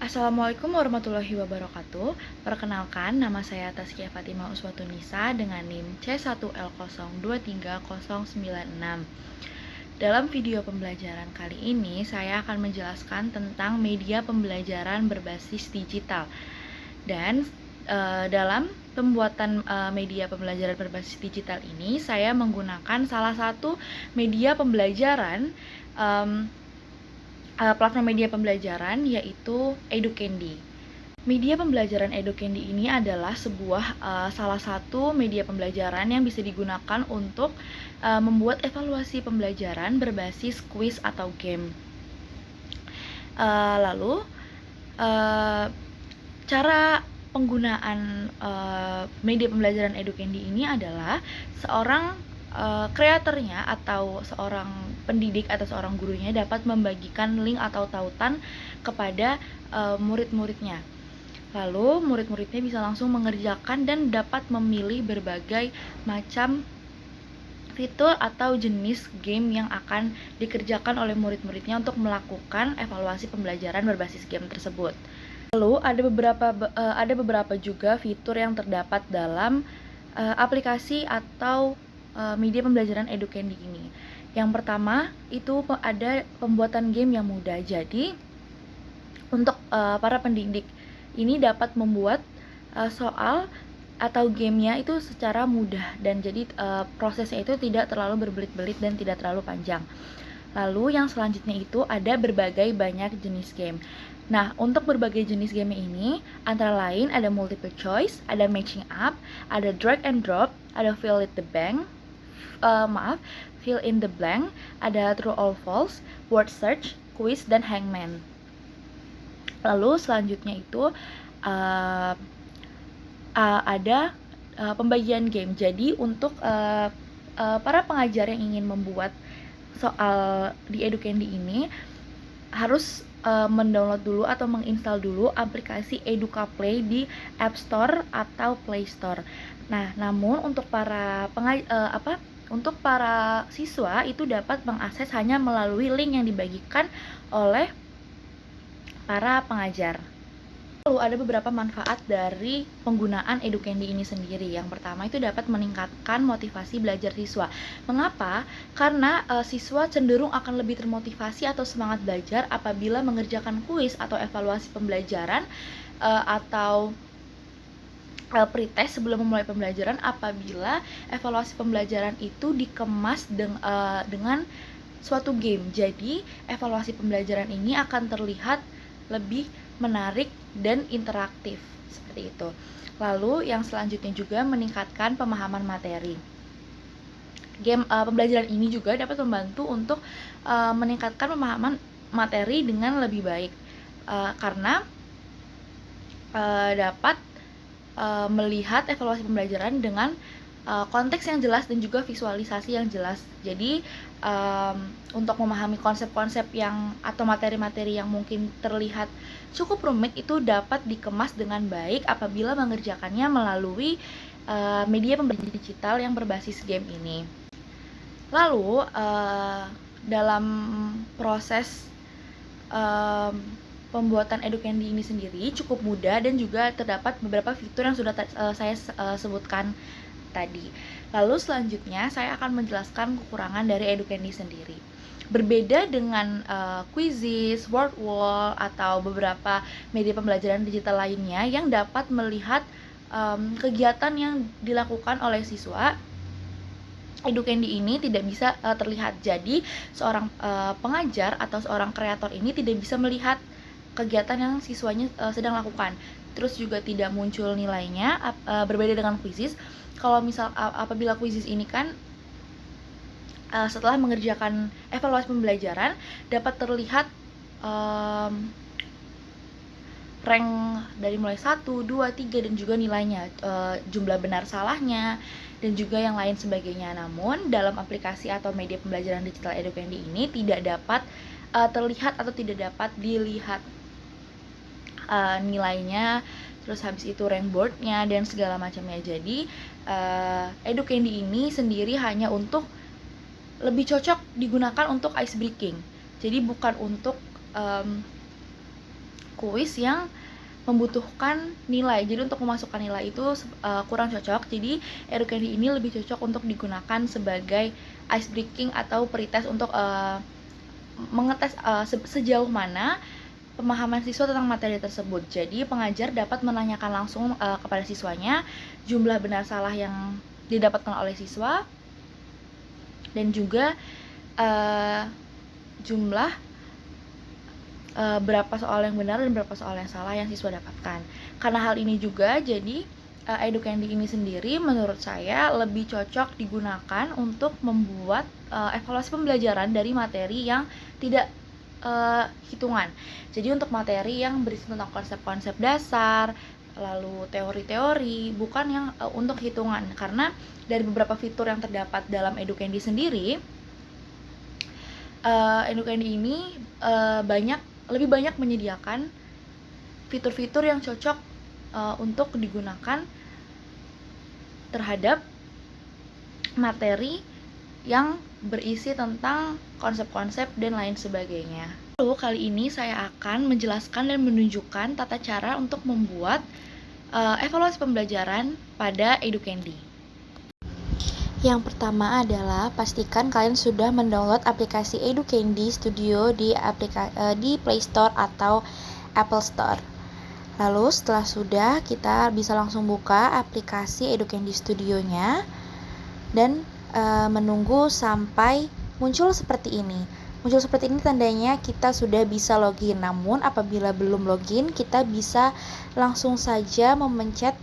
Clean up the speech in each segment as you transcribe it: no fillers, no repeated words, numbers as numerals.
Assalamualaikum warahmatullahi wabarakatuh. Perkenalkan, nama saya Taskia Fatimah Uswatunisa dengan NIM C1L023096. Dalam video pembelajaran kali ini, saya akan menjelaskan tentang media pembelajaran berbasis digital. Dan dalam pembuatan media pembelajaran berbasis digital ini, saya menggunakan salah satu media pembelajaran platform media pembelajaran, yaitu Educandy. Media pembelajaran Educandy ini adalah sebuah salah satu media pembelajaran yang bisa digunakan untuk membuat evaluasi pembelajaran berbasis quiz atau game. Lalu cara penggunaan media pembelajaran Educandy ini adalah seorang kreatornya atau seorang pendidik atau seorang gurunya dapat membagikan link atau tautan kepada murid-muridnya. Lalu murid-muridnya bisa langsung mengerjakan dan dapat memilih berbagai macam fitur atau jenis game yang akan dikerjakan oleh murid-muridnya untuk melakukan evaluasi pembelajaran berbasis game tersebut. Lalu ada beberapa juga fitur yang terdapat dalam aplikasi atau media pembelajaran Educandy ini. Yang pertama itu ada pembuatan game yang mudah. Jadi untuk para pendidik ini dapat membuat soal atau gamenya itu secara mudah, dan jadi prosesnya itu tidak terlalu berbelit-belit dan tidak terlalu panjang. Lalu yang selanjutnya itu ada berbagai banyak jenis game. Nah, untuk berbagai jenis game ini antara lain ada multiple choice, ada matching up, ada drag and drop, ada fill in the blank, ada true or false, word search, quiz, dan hangman. Lalu selanjutnya itu ada pembagian game. Jadi untuk para pengajar yang ingin membuat soal di Educandy ini harus mendownload dulu atau menginstal dulu aplikasi EducaPlay di App Store atau Play Store. Nah, namun untuk para siswa itu dapat mengakses hanya melalui link yang dibagikan oleh para pengajar. Lalu ada beberapa manfaat dari penggunaan Educandy ini sendiri. Yang pertama itu dapat meningkatkan motivasi belajar siswa. Mengapa? Karena siswa cenderung akan lebih termotivasi atau semangat belajar apabila mengerjakan kuis atau evaluasi pembelajaran atau pretest sebelum memulai pembelajaran, apabila evaluasi pembelajaran itu dikemas dengan suatu game. Jadi evaluasi pembelajaran ini akan terlihat lebih menarik dan interaktif, seperti itu. Lalu yang selanjutnya juga meningkatkan pemahaman materi. Game pembelajaran ini juga dapat membantu untuk meningkatkan pemahaman materi dengan lebih baik, karena dapat melihat evaluasi pembelajaran dengan konteks yang jelas dan juga visualisasi yang jelas. Jadi untuk memahami konsep-konsep yang atau materi-materi yang mungkin terlihat cukup rumit itu dapat dikemas dengan baik apabila mengerjakannya melalui media pembelajaran digital yang berbasis game ini. Lalu dalam proses pembuatan Educandy ini sendiri cukup mudah dan juga terdapat beberapa fitur yang sudah saya sebutkan tadi. Lalu selanjutnya saya akan menjelaskan kekurangan dari Educandy sendiri. Berbeda dengan Quizizz, Wordwall, atau beberapa media pembelajaran digital lainnya yang dapat melihat kegiatan yang dilakukan oleh siswa, Educandy ini tidak bisa terlihat. Jadi seorang pengajar atau seorang kreator ini tidak bisa melihat kegiatan yang siswanya sedang lakukan. Terus juga tidak muncul nilainya, berbeda dengan Quizizz. Kalau misal apabila Quizizz ini kan setelah mengerjakan evaluasi pembelajaran dapat terlihat rank dari mulai 1, 2, 3 dan juga nilainya, jumlah benar salahnya dan juga yang lain sebagainya. Namun dalam aplikasi atau media pembelajaran digital Educandy ini tidak dapat terlihat atau tidak dapat dilihat nilainya, terus habis itu rank boardnya dan segala macamnya. Jadi Educandy ini sendiri hanya untuk lebih cocok digunakan untuk ice breaking. Jadi bukan untuk kuis yang membutuhkan nilai. Jadi untuk memasukkan nilai itu kurang cocok. Jadi Educandy ini lebih cocok untuk digunakan sebagai ice breaking atau pretest untuk mengetes sejauh mana pemahaman siswa tentang materi tersebut. Jadi pengajar dapat menanyakan langsung kepada siswanya jumlah benar salah yang didapatkan oleh siswa dan juga jumlah berapa soal yang benar dan berapa soal yang salah yang siswa dapatkan. Karena hal ini juga, jadi Educandy ini sendiri menurut saya lebih cocok digunakan untuk membuat evaluasi pembelajaran dari materi yang tidak hitungan. Jadi untuk materi yang berisi tentang konsep-konsep dasar, lalu teori-teori, bukan yang untuk hitungan. Karena dari beberapa fitur yang terdapat dalam Educandy sendiri, Educandy ini lebih banyak menyediakan fitur-fitur yang cocok untuk digunakan terhadap materi yang berisi tentang konsep-konsep dan lain sebagainya. Lalu kali ini saya akan menjelaskan dan menunjukkan tata cara untuk membuat evaluasi pembelajaran pada Educandy. Yang pertama adalah pastikan kalian sudah mendownload aplikasi Educandy Studio di Play Store atau Apple Store. Lalu setelah sudah, kita bisa langsung buka aplikasi Educandy Studio-nya dan menunggu sampai muncul seperti ini. Muncul seperti ini tandanya kita sudah bisa login. Namun apabila belum login, kita bisa langsung saja memencet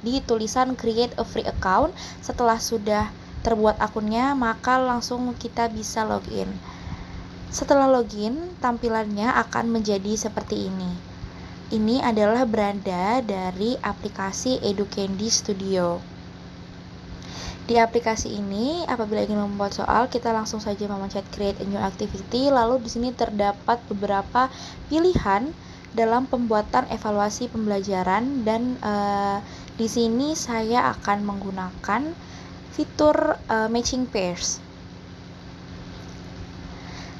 di tulisan create a free account. Setelah sudah terbuat akunnya, maka langsung kita bisa login. Setelah login, tampilannya akan menjadi seperti ini. Ini adalah beranda dari aplikasi Educandy Studio. Di aplikasi ini, apabila ingin membuat soal, kita langsung saja memencet create a new activity. Lalu di sini terdapat beberapa pilihan dalam pembuatan evaluasi pembelajaran dan di sini saya akan menggunakan fitur matching pairs.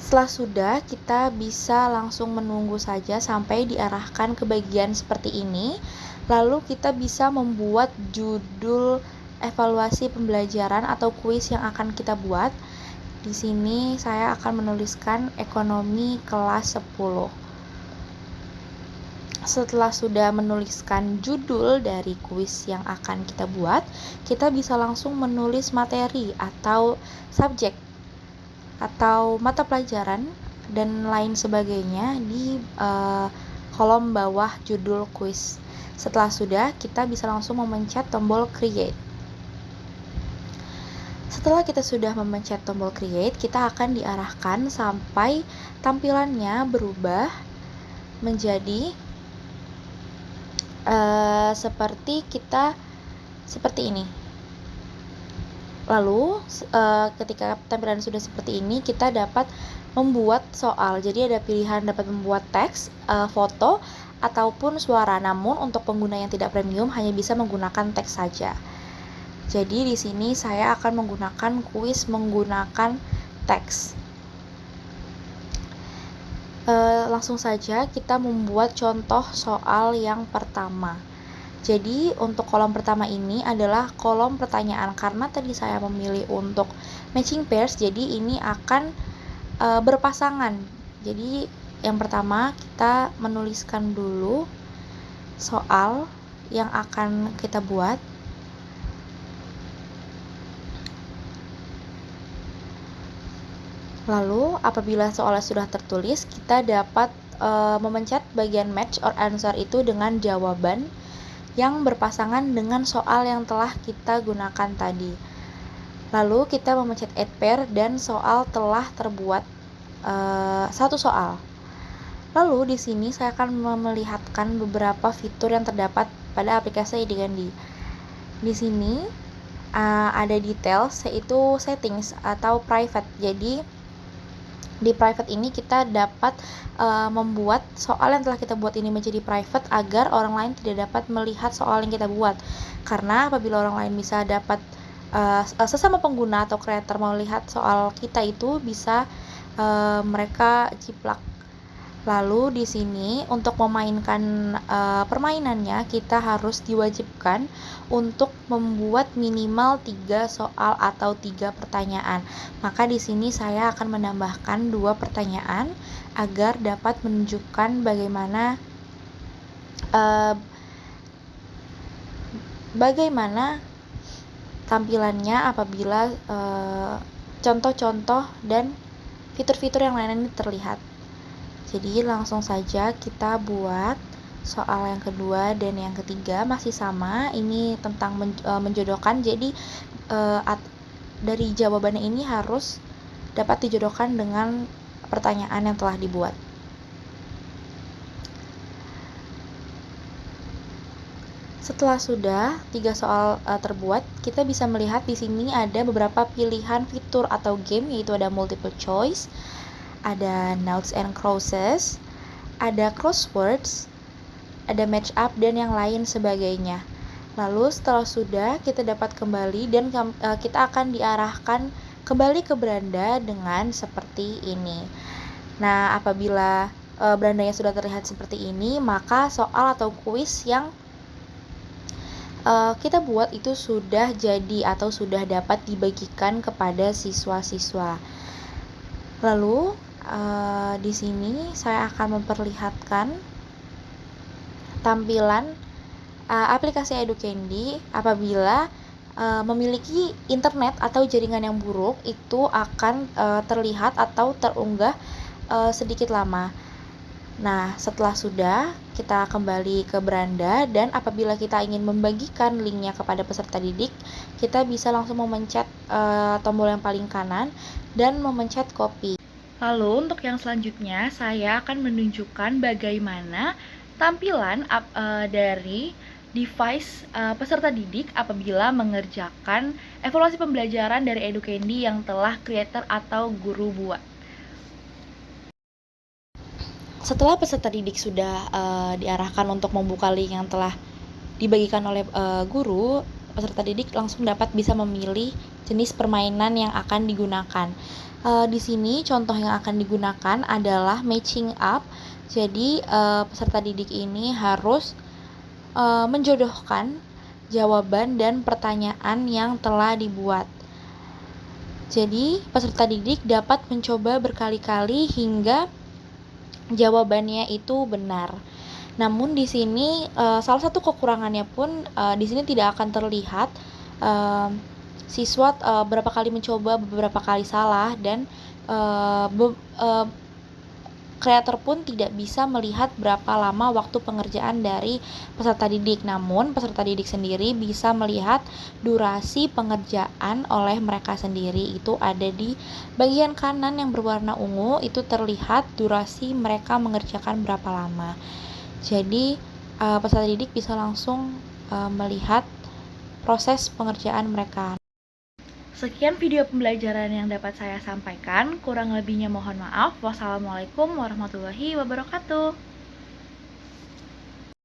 Setelah sudah, kita bisa langsung menunggu saja sampai diarahkan ke bagian seperti ini. Lalu kita bisa membuat judul evaluasi pembelajaran atau kuis yang akan kita buat. Di sini saya akan menuliskan ekonomi kelas 10. Setelah sudah menuliskan judul dari kuis yang akan kita buat, kita bisa langsung menulis materi atau subjek atau mata pelajaran dan lain sebagainya di kolom bawah judul kuis. Setelah sudah, kita bisa langsung memencet tombol create. Setelah kita sudah memencet tombol create, kita akan diarahkan sampai tampilannya berubah menjadi seperti ini. Lalu ketika tampilan sudah seperti ini, kita dapat membuat soal. Jadi ada pilihan dapat membuat teks, foto, ataupun suara. Namun untuk pengguna yang tidak premium hanya bisa menggunakan teks saja. Jadi di sini saya akan menggunakan kuis menggunakan teks. Langsung saja kita membuat contoh soal yang pertama. Jadi untuk kolom pertama ini adalah kolom pertanyaan. Karena tadi saya memilih untuk matching pairs, jadi ini akan berpasangan. Jadi yang pertama kita menuliskan dulu soal yang akan kita buat. Lalu apabila soalnya sudah tertulis, kita dapat memencet bagian match or answer itu dengan jawaban yang berpasangan dengan soal yang telah kita gunakan tadi. Lalu kita memencet add pair dan soal telah terbuat satu soal. Lalu di sini saya akan melihatkan beberapa fitur yang terdapat pada aplikasi Educandy. Di sini ada details, yaitu settings atau private. Jadi di private ini kita dapat membuat soal yang telah kita buat ini menjadi private agar orang lain tidak dapat melihat soal yang kita buat. Karena apabila orang lain bisa dapat sesama pengguna atau creator melihat soal kita itu, bisa mereka jiplak Lalu di sini untuk memainkan permainannya kita harus diwajibkan untuk membuat minimal 3 soal atau 3 pertanyaan. Maka di sini saya akan menambahkan 2 pertanyaan agar dapat menunjukkan bagaimana tampilannya apabila contoh-contoh dan fitur-fitur yang lain ini terlihat. Jadi langsung saja kita buat soal yang kedua dan yang ketiga masih sama. Ini tentang menjodohkan. Jadi dari jawabannya ini harus dapat dijodohkan dengan pertanyaan yang telah dibuat. Setelah sudah 3 soal terbuat, kita bisa melihat di sini ada beberapa pilihan fitur atau game, yaitu ada multiple choice, ada nouns and clauses, ada crosswords, ada match up dan yang lain sebagainya. Lalu setelah sudah kita dapat kembali dan kita akan diarahkan kembali ke beranda dengan seperti ini. Nah, apabila berandanya sudah terlihat seperti ini, maka soal atau kuis yang kita buat itu sudah jadi atau sudah dapat dibagikan kepada siswa-siswa. Lalu di sini saya akan memperlihatkan tampilan aplikasi EduCandy apabila memiliki internet atau jaringan yang buruk, itu akan terlihat atau terunggah sedikit lama. Nah, setelah sudah, kita kembali ke beranda dan apabila kita ingin membagikan linknya kepada peserta didik, kita bisa langsung memencet tombol yang paling kanan dan memencet copy. Lalu untuk yang selanjutnya saya akan menunjukkan bagaimana tampilan dari device peserta didik apabila mengerjakan evaluasi pembelajaran dari EduCandy yang telah creator atau guru buat. Setelah peserta didik sudah diarahkan untuk membuka link yang telah dibagikan oleh guru, peserta didik langsung dapat bisa memilih jenis permainan yang akan digunakan. Di sini contoh yang akan digunakan adalah matching up. Jadi peserta didik ini harus menjodohkan jawaban dan pertanyaan yang telah dibuat. Jadi peserta didik dapat mencoba berkali-kali hingga jawabannya itu benar. Namun di sini salah satu kekurangannya pun di sini tidak akan terlihat siswa berapa kali mencoba, beberapa kali salah, dan kreator pun tidak bisa melihat berapa lama waktu pengerjaan dari peserta didik. Namun peserta didik sendiri bisa melihat durasi pengerjaan oleh mereka sendiri. Itu ada di bagian kanan yang berwarna ungu, itu terlihat durasi mereka mengerjakan berapa lama. Jadi peserta didik bisa langsung melihat proses pengerjaan mereka. Sekian video pembelajaran yang dapat saya sampaikan. Kurang lebihnya mohon maaf. Wassalamualaikum warahmatullahi wabarakatuh.